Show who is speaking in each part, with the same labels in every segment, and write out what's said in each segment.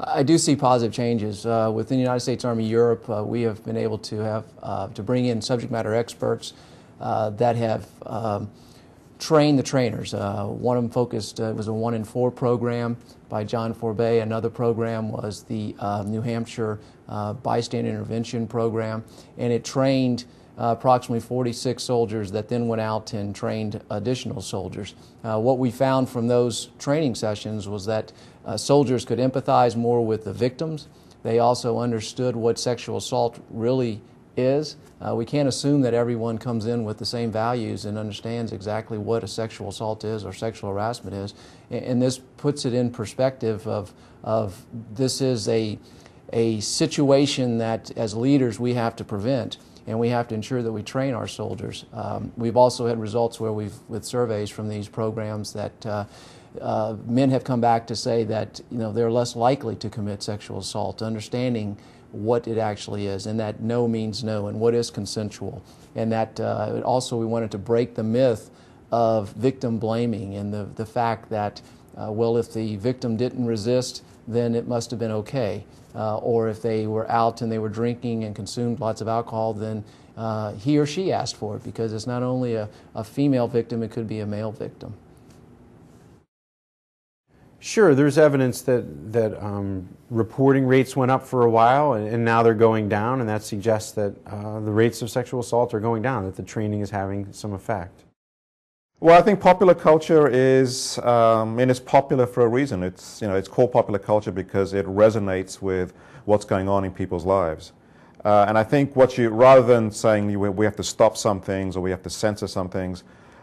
Speaker 1: I do see positive changes. Within the United States Army Europe, we have been able to have to bring in subject matter experts that have train the trainers. One of them focused, it was a 1 in 4 program by John Forbet. Another program was the New Hampshire Bystander Intervention Program, and it trained approximately 46 soldiers that then went out and trained additional soldiers. What we found from those training sessions was that soldiers could empathize more with the victims. They also understood what sexual assault really is. We can't assume that everyone comes in with the same values and understands exactly what a sexual assault is or sexual harassment is. And this puts it in perspective of this is a situation that as leaders we have to prevent, and we have to ensure that we train our soldiers. We've also had results where with surveys from these programs that men have come back to say that they're less likely to commit sexual assault, understanding what it actually is, and that no means no, and what is consensual, and that also we wanted to break the myth of victim blaming and the fact that well, if the victim didn't resist, then it must have been okay, or if they were out and they were drinking and consumed lots of alcohol, then he or she asked for it, because it's not only a female victim, it could be a male victim.
Speaker 2: Sure, there's evidence that reporting rates went up for a while, and now they're going down, and that suggests that the rates of sexual assault are going down, that the training is having some effect.
Speaker 3: Well, I think popular culture is, and it's popular for a reason. It's called popular culture because it resonates with what's going on in people's lives. And I think rather than saying we have to stop some things or we have to censor some things,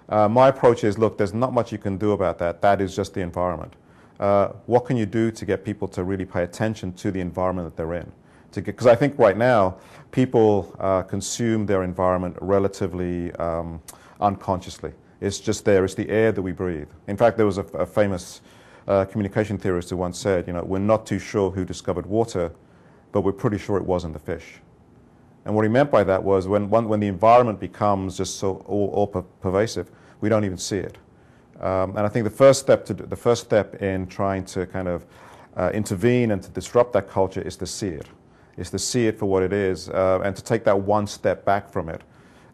Speaker 3: my approach is, look, there's not much you can do about that. That is just the environment. What can you do to get people to really pay attention to the environment that they're in? Because I think right now people consume their environment relatively unconsciously. It's just there. It's the air that we breathe. In fact, there was a famous communication theorist who once said, we're not too sure who discovered water, but we're pretty sure it wasn't the fish. And what he meant by that was when the environment becomes just so all pervasive, we don't even see it. And I think the first step in trying to kind of intervene and to disrupt that culture is to see it. Is to see it for what it is, and to take that one step back from it,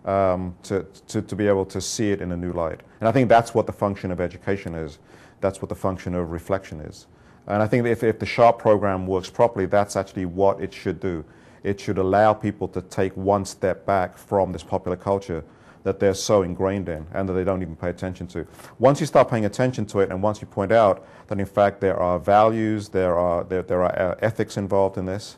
Speaker 3: to be able to see it in a new light. And I think that's what the function of education is. That's what the function of reflection is. And I think if the SHARP program works properly, that's actually what it should do. It should allow people to take one step back from this popular culture that they're so ingrained in and that they don't even pay attention to. Once you start paying attention to it, and once you point out that in fact there are values, there are ethics involved in this,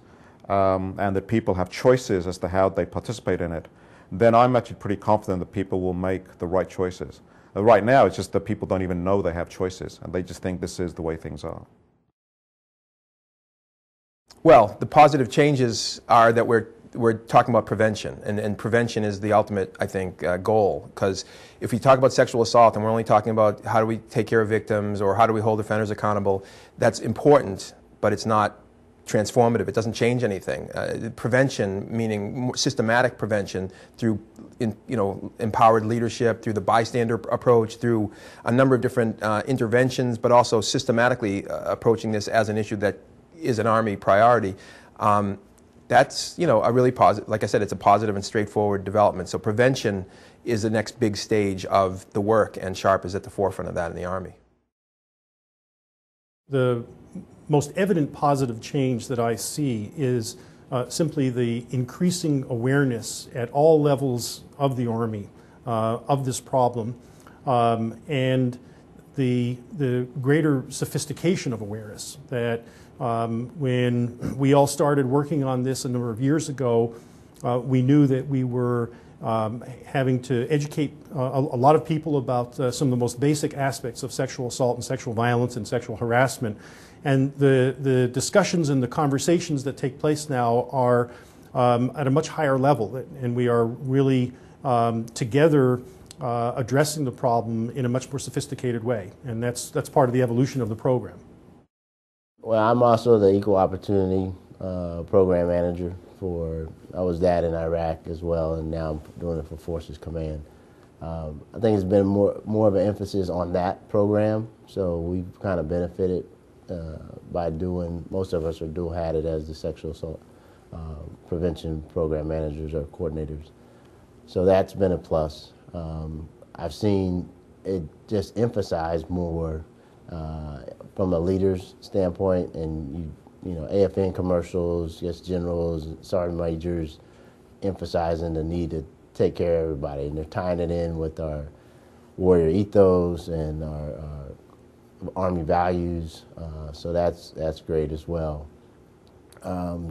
Speaker 3: and that people have choices as to how they participate in it, then I'm actually pretty confident that people will make the right choices. Right now it's just that people don't even know they have choices, and they just think this is the way things are.
Speaker 4: Well, the positive changes are that we're talking about prevention, and prevention is the ultimate, I think, goal. Because if we talk about sexual assault and we're only talking about how do we take care of victims or how do we hold offenders accountable, that's important, but it's not transformative. It doesn't change anything. Prevention, meaning systematic prevention through empowered leadership, through the bystander approach, through a number of different interventions, but also systematically approaching this as an issue that is an Army priority. That's a really positive, like I said, it's a positive and straightforward development. So prevention is the next big stage of the work, and SHARP is at the forefront of that in the Army.
Speaker 5: The most evident positive change that I see is simply the increasing awareness at all levels of the Army of this problem, and the greater sophistication of awareness that when we all started working on this a number of years ago, we knew that we were having to educate a lot of people about some of the most basic aspects of sexual assault and sexual violence and sexual harassment. And the discussions and the conversations that take place now are at a much higher level, and we are really together addressing the problem in a much more sophisticated way, and that's part of the evolution of the program.
Speaker 6: Well, I'm also the Equal Opportunity Program Manager I was that in Iraq as well, and now I'm doing it for Forces Command. I think it's been more of an emphasis on that program, so we've kind of benefited by doing, most of us are dual-hatted as the sexual assault prevention program managers or coordinators. So that's been a plus. I've seen it just emphasize more from a leader's standpoint, and you know, AFN commercials, just generals, sergeant majors, emphasizing the need to take care of everybody, and they're tying it in with our warrior ethos and our Army values. So that's great as well.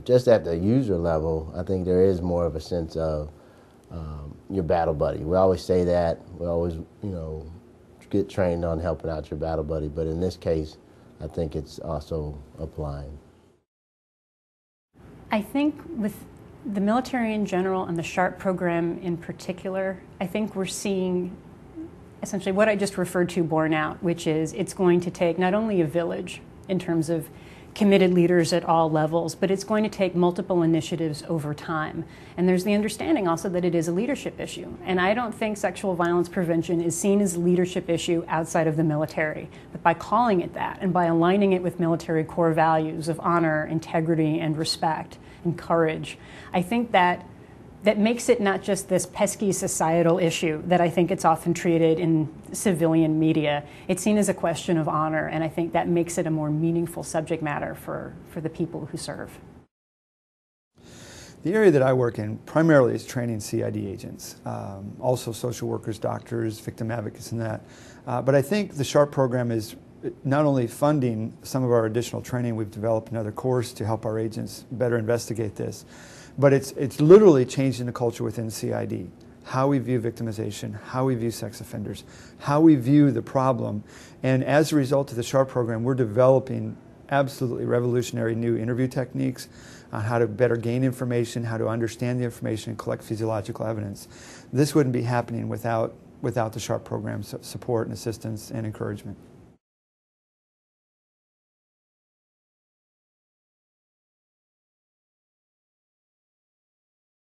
Speaker 6: Just at the user level, I think there is more of a sense of your battle buddy. We always say that. We always, you know, get trained on helping out your battle buddy, but in this case, I think it's also applying.
Speaker 7: I think with the military in general and the SHARP program in particular, I think we're seeing essentially what I just referred to borne out, which is it's going to take not only a village in terms of committed leaders at all levels, but it's going to take multiple initiatives over time. And there's the understanding also that it is a leadership issue. And I don't think sexual violence prevention is seen as a leadership issue outside of the military. But by calling it that and by aligning it with military core values of honor, integrity, and respect and courage, I think that makes it not just this pesky societal issue that I think it's often treated in civilian media. It's seen as a question of honor, and I think that makes it a more meaningful subject matter for the people who serve.
Speaker 8: The area that I work in primarily is training CID agents, also social workers, doctors, victim advocates, and that. But I think the SHARP program is not only funding some of our additional training, we've developed another course to help our agents better investigate this, but it's literally changing the culture within CID, how we view victimization, how we view sex offenders, how we view the problem. And as a result of the SHARP program, we're developing absolutely revolutionary new interview techniques on how to better gain information, how to understand the information, and collect physiological evidence. This wouldn't be happening without the SHARP program's support and assistance and encouragement.